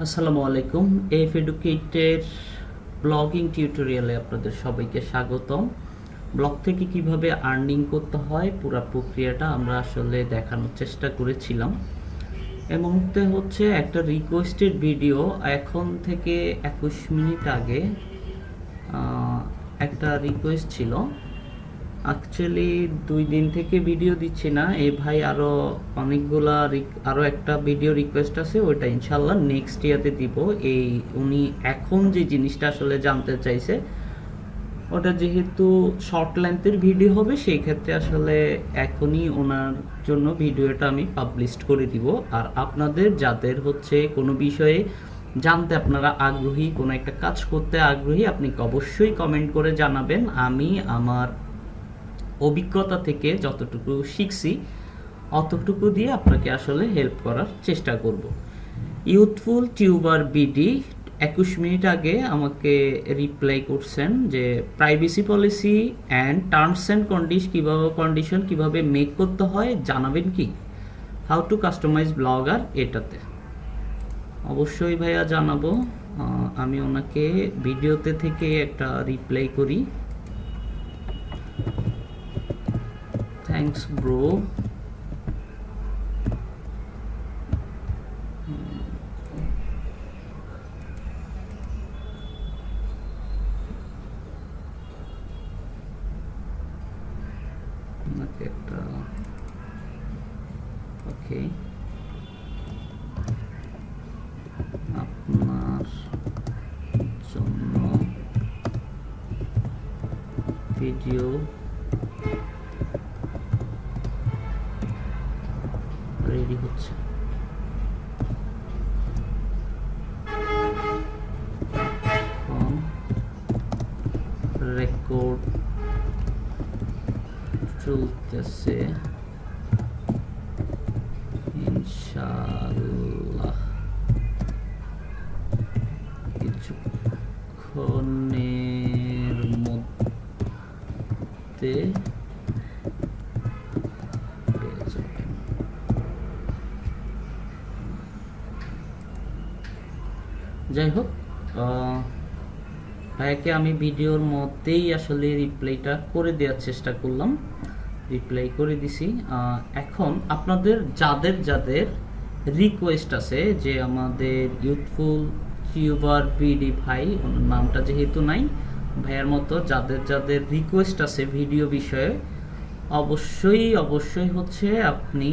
আসসালামু আলাইকুম। F এডুকেটের blogging টিউটোরিয়ালে আপনাদের সবাইকে স্বাগতম। ব্লগ থেকে কিভাবে আর্নিং করতে হয় পুরো প্রক্রিয়াটা আমরা আসলে দেখানোর চেষ্টা করেছিলাম। এই মুহূর্তে হচ্ছে একটা রিকোয়েস্টেড ভিডিও, এখন থেকে 21 মিনিট আগে একটা রিকোয়েস্ট ছিল। অ্যাকচুয়ালি 2 দিন থেকে ভিডিও দিচ্ছি না, এই ভাই আরও একটা ভিডিও রিকোয়েস্ট আছে, ওইটা ইনশাল্লাহ নেক্সট ইয়াতে দিব। উনি এখন যে জিনিসটা আসলে জানতে চাইছে, ওটা যেহেতু শর্ট লেন্থের ভিডিও হবে, সেই ক্ষেত্রে আসলে এখনই ওনার জন্য ভিডিওটা আমি পাবলিশ করে দিব। আর আপনাদের যাদের হচ্ছে কোনো বিষয়ে জানতে আপনারা আগ্রহী, কোনো একটা কাজ করতে আগ্রহী, আপনি অবশ্যই কমেন্ট করে জানাবেন। আমি আমার অভিজ্ঞতা থেকে যতটুকু শিখছি অতটুকু দিয়ে আপনাকে আসলে হেল্প করার চেষ্টা করব। ইউথফুল টিউবার বিডি 21 মিনিট আগে আমাকে রিপ্লাই করছেন যে privacy policy and terms and condition কিভাবে মেক করতে হয় জানাবেন কি? হাউ টু কাস্টমাইজ ব্লগার, এটাতে অবশ্যই ভাইয়া জানাবো। আমি ওনাকে ভিডিওতে থেকে একটা রিপ্লাই করি। Thanks bro. একটা ওকে, আপনার জন্য ভিডিও রেডি হচ্ছে। রেকর্ড চলতেছে ইনশাআল্লাহ কিছুক্ষণের মধ্যে পেয়ে যাবেন। যাই হোক, ভাইয়াকে আমি ভিডিওর মধ্যেই আসলে রিপ্লাইটা করে দেওয়ার চেষ্টা করলাম, রিপ্লাই করে দিছি। এখন আপনাদের যাদের যাদের রিকোয়েস্ট আছে যে আমাদের ইউথফুল টিউবার বিডি ভাই, ওনার নামটা যেহেতু নাই, ভাইয়ার মতো যাদের যাদের রিকোয়েস্ট আছে ভিডিও বিষয়ে, অবশ্যই অবশ্যই হচ্ছে আপনি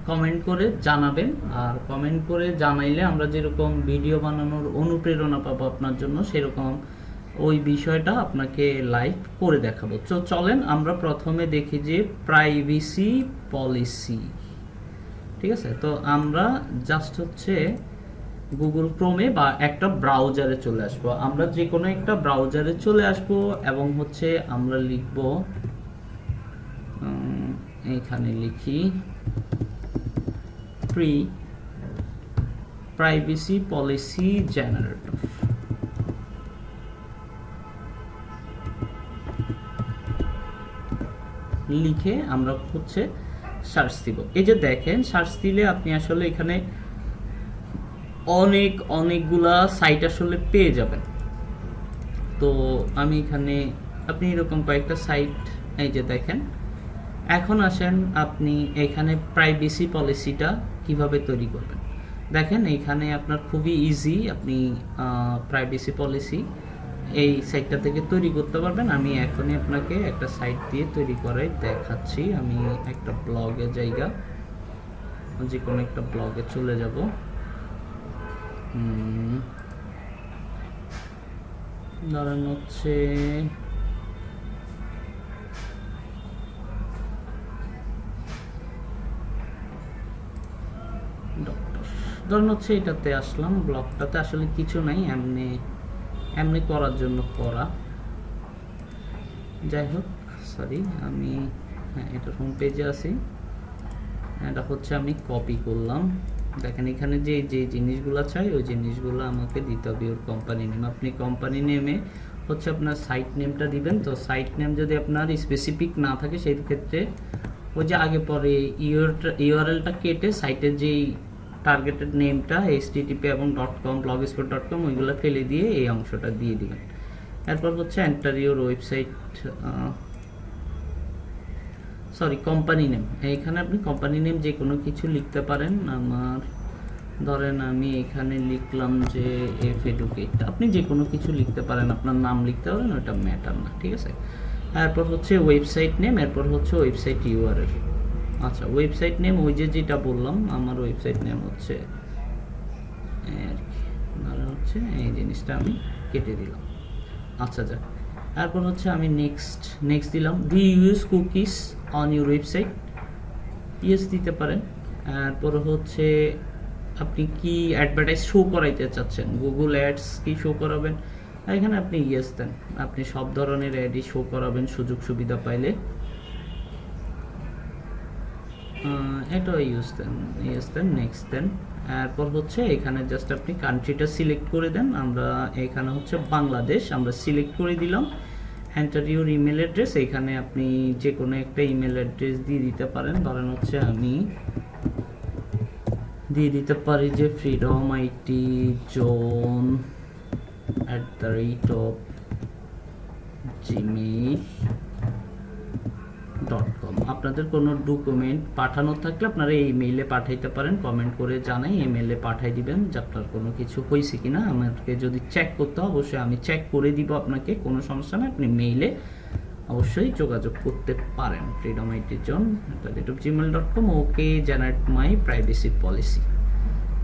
কমেন্ট করে জানাবেন। আর কমেন্ট করে জানাইলে আমরা যেরকম ভিডিও বানানোর অনুপ্রেরণা পাবো আপনার জন্য, সেরকম ওই বিষয়টা আপনাকে লাইভ করে দেখাবো। তো চলেন আমরা প্রথমে দেখি যে প্রাইভেসি পলিসি। ঠিক আছে, তো আমরা জাস্ট হচ্ছে গুগল ক্রোমে বা একটা ব্রাউজারে চলে আসবো। আমরা যে কোনো একটা ব্রাউজারে চলে আসবো এবং হচ্ছে আমরা লিখব, এখানে লিখি প্রাইভেসি পলিসি জেনারেটর। লিখে আমরা হচ্ছে সার্চ দিব। এই যে দেখেন, সার্চ দিলে আপনি আসলে এখানে অনেকগুলা সাইট আসলে পেয়ে যাবেন। তো আমি এখানে আপনি এরকম কয়েকটা সাইট, এই যে দেখেন। এখন আসেন আপনি এখানে প্রাইভেসি পলিসিটা কিভাবে তৈরি করবেন। দেখেন এইখানে আপনার খুবই ইজি, আপনি প্রাইভেসি পলিসি এই সাইটটা থেকে তৈরি করতে পারবেন। আমি এখনই আপনাকে একটা সাইট দিয়ে তৈরি করে দেখাচ্ছি। আমি একটা ব্লগে জায়গা, যে কোনো একটা ব্লগে চলে যাব। ধরেন হচ্ছে এটাতে আসলাম। ব্লগটাতে আসলে কিছু নাই, এমনি করার জন্য করা। যাই হোক, সরি, আমি এটা হোম পেজে আছি। এটা হচ্ছে আমি কপি করলাম। দেখেন এখানে যে জিনিসগুলো চাই ওই জিনিসগুলো আমাকে দিতে হবে। ওর কোম্পানি নেম, আপনি কোম্পানি নেমে হচ্ছে আপনার সাইট নেমটা দিবেন। তো সাইট নেম যদি আপনার স্পেসিফিক না থাকে সেই ক্ষেত্রে ওই যে আগে পরে ইউআরএলটা কেটে সাইটের যেই টার্গেটেড নেমটা http এবং .com blogspot.com ওইগুলো ফেলে দিয়ে এই অংশটা দিয়ে দিবেন। এরপর হচ্ছে enter your website, sorry company name. এখানে আপনি কোম্পানি নেম যে কোনো কিছু লিখতে পারেন। আমার ধরেন আমি এখানে লিখলাম যে এফ এডুকেট, আপনি যে কোনো কিছু লিখতে পারেন, আপনার নাম লিখতে পারেন, ওটা ম্যাটার না, ঠিক আছে। এরপর হচ্ছে ওয়েবসাইট নেম, এরপর হচ্ছে ওয়েবসাইট ইউআরএল। আচ্ছা, ওয়েবসাইট নেম ওই যে যেটা বললাম, আমার ওয়েবসাইট নেম হচ্ছে হচ্ছে এই জিনিসটা আমি কেটে দিলাম। আচ্ছা যাক, তারপর হচ্ছে আমি নেক্সট দিলাম। Do you use cookies on your website? Yes দিতে পারেন। তারপর হচ্ছে আপনি কি অ্যাডভার্টাইজ শো করাইতে চাচ্ছেন, গুগল অ্যাডস কি শো করাবেন, এখানে আপনি ইয়েস দেন। আপনি সব ধরনের অ্যাডই শো করাবেন সুযোগ সুবিধা পাইলে, এটা ইয়েস দেন, নেক্সট দেন। এরপর হচ্ছে এখানে জাস্ট আপনি কান্ট্রিটা সিলেক্ট করে দেন। আমরা এখানে হচ্ছে বাংলাদেশ আমরা সিলেক্ট করে দিলাম। এন্টার ইউর ইমেল অ্যাড্রেস, এখানে আপনি যে কোনো একটা ইমেল অ্যাড্রেস দিয়ে দিতে পারেন। ধরেন হচ্ছে আমি দিয়ে দিতে পারি যে freedomitjon@gmail.com। আপনাদের কোনো ডকুমেন্ট পাঠানোর থাকলে আপনারা এই মেইলে পাঠাইতে পারেন, কমেন্ট করে জানাই, ইমেলে পাঠাই দিবেন যে আপনার কোনো কিছু হয়েছে কিনা। আমাকে যদি চেক করতে হয় অবশ্যই আমি চেক করে দিব আপনাকে, কোনো সমস্যা নেই। আপনি মেইলে অবশ্যই যোগাযোগ করতে পারেন freedomitjon@gmail.com। ওকে, জেনারেট মাই প্রাইভেসি পলিসি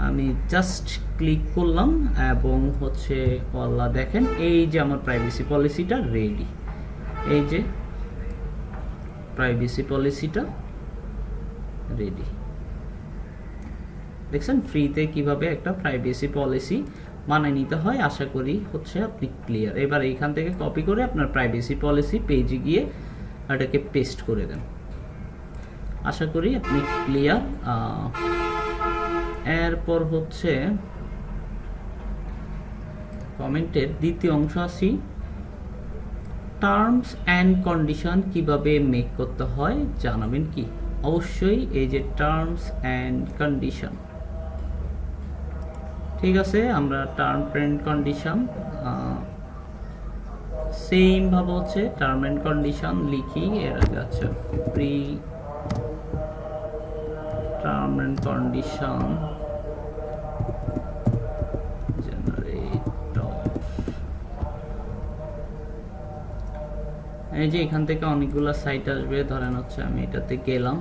আমি জাস্ট ক্লিক করলাম এবং হচ্ছে আল্লাহ দেখেন এই যে আমার প্রাইভেসি পলিসিটা রেডি। এই যে প্রাইভেসি পলিসিটা রেডি, দেখছেন ফ্রিতে কিভাবে একটা প্রাইভেসি পলিসি বানিয়ে নিতে হয়। আশা করি হচ্ছে আপনি ক্লিয়ার। এবার এইখান থেকে কপি করে আপনার প্রাইভেসি পলিসি পেজে গিয়ে এটাকে পেস্ট করে দেন। আশা করি আপনি ক্লিয়ার। এরপর হচ্ছে কমেন্টের দ্বিতীয় অংশ আসি, টার্মস অ্যান্ড কন্ডিশন কিভাবে মেক করতে হয় জানাবেন কি? অবশ্যই এই যে টার্মস অ্যান্ড কন্ডিশন, ঠিক আছে। আমরা টার্ম অ্যান্ড কন্ডিশন সেম ভাবে হচ্ছে টার্ম অ্যান্ড কন্ডিশন লিখি। এর আগে আচ্ছা প্রি টার্ম অ্যান্ড কন্ডিশন এই যে এখান থেকে অনেকগুলো সাইট আসবে। ধরেন হচ্ছে আমি এটাতে গেলাম,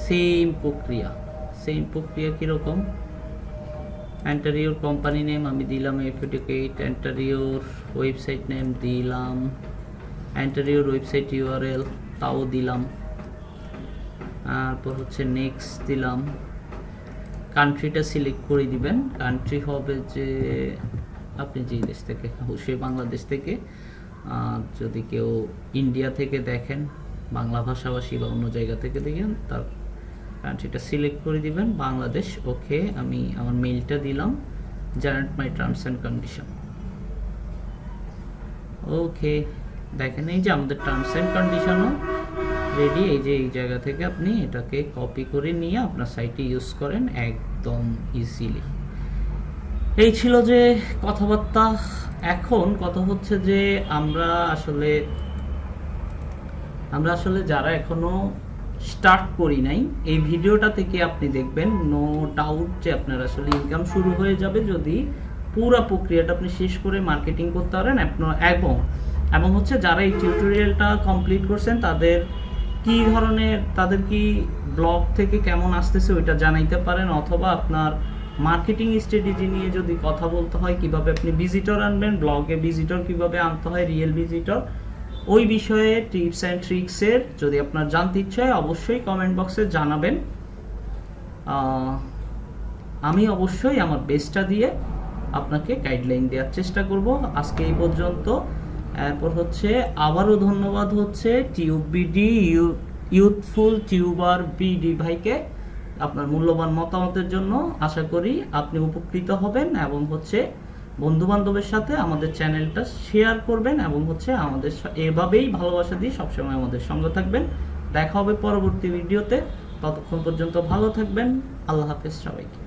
সেম প্রক্রিয়া কিরকম, এন্টার ইউর কোম্পানি নেম আমি দিলাম এফিডেকেট, এন্টার ইউর ওয়েবসাইট নেম দিলাম, এন্টার ইউর ওয়েবসাইট ইউআরএল তাও দিলাম। তারপর হচ্ছে নেক্সট দিলাম। কান্ট্রিটা সিলেক্ট করে দিবেন, কান্ট্রি হবে যে আপনি যে দেশ থেকে, অবশ্যই বাংলাদেশ থেকে। যদি কেউ ইন্ডিয়া থেকে দেখেন, বাংলা ভাষাভাষী বা অন্য জায়গা থেকে দেখেন, তার কান্ট্রিটা সিলেক্ট করে দিবেন বাংলাদেশ। ওকে, আমি আমার মেইলটা দিলাম, generate my terms and condition. Okay, দেখেন এই যে আমাদের টার্মস অ্যান্ড কন্ডিশনও রেডি। এই যে এই জায়গা থেকে আপনি এটাকে কপি করে নিয়ে আপনার সাইটে ইউজ করেন একদম ইজিলি। এই ছিল যে কথাবার্তা। এখন কথা হচ্ছে যে আমরা আসলে যারা এখনো স্টার্ট করি নাই, এই ভিডিওটা থেকে আপনি দেখবেন নো ডাউট যে আপনার আসলে ইনকাম শুরু হয়ে যাবে যদি পুরো প্রক্রিয়াটা আপনি শেষ করে মার্কেটিং করতে পারেন। এবং হচ্ছে যারা এই টিউটোরিয়ালটা কমপ্লিট করছেন তাদের কি ব্লগ থেকে কেমন আসতেছে ওইটা জানাইতে পারেন, অথবা আপনার মার্কেটিং স্ট্র্যাটেজি নিয়ে যদি কথা বলতে হয়, কিভাবে আপনি ভিজিটর আনবেন, ব্লগে ভিজিটর কিভাবে আনতে হয়, রিয়েল ভিজিটর, ওই বিষয়ে টিপস অ্যান্ড ট্রিক্সের যদি আপনার জানতে ইচ্ছে হয় অবশ্যই কমেন্ট বক্সে জানাবেন। আমি অবশ্যই আমার বেস্টটা দিয়ে আপনাকে গাইডলাইন দেওয়ার চেষ্টা করব। আজকে এই পর্যন্ত। এরপর হচ্ছে আবারও ধন্যবাদ হচ্ছে টিউববিডি ইউথফুল টিউবার বিডি ভাইকে আপনার মূল্যবান মতামতের জন্য। আশা করি আপনি উপকৃত হবেন এবং হচ্ছে বন্ধু বান্ধবের সাথে আমাদের চ্যানেলটা শেয়ার করবেন এবং হচ্ছে আমাদের এভাবেই ভালোবাসা দিয়ে সবসময় আমাদের সঙ্গে থাকবেন। দেখা হবে পরবর্তী ভিডিওতে। ততক্ষণ পর্যন্ত ভালো থাকবেন। আল্লাহ হাফেজ সবাইকে।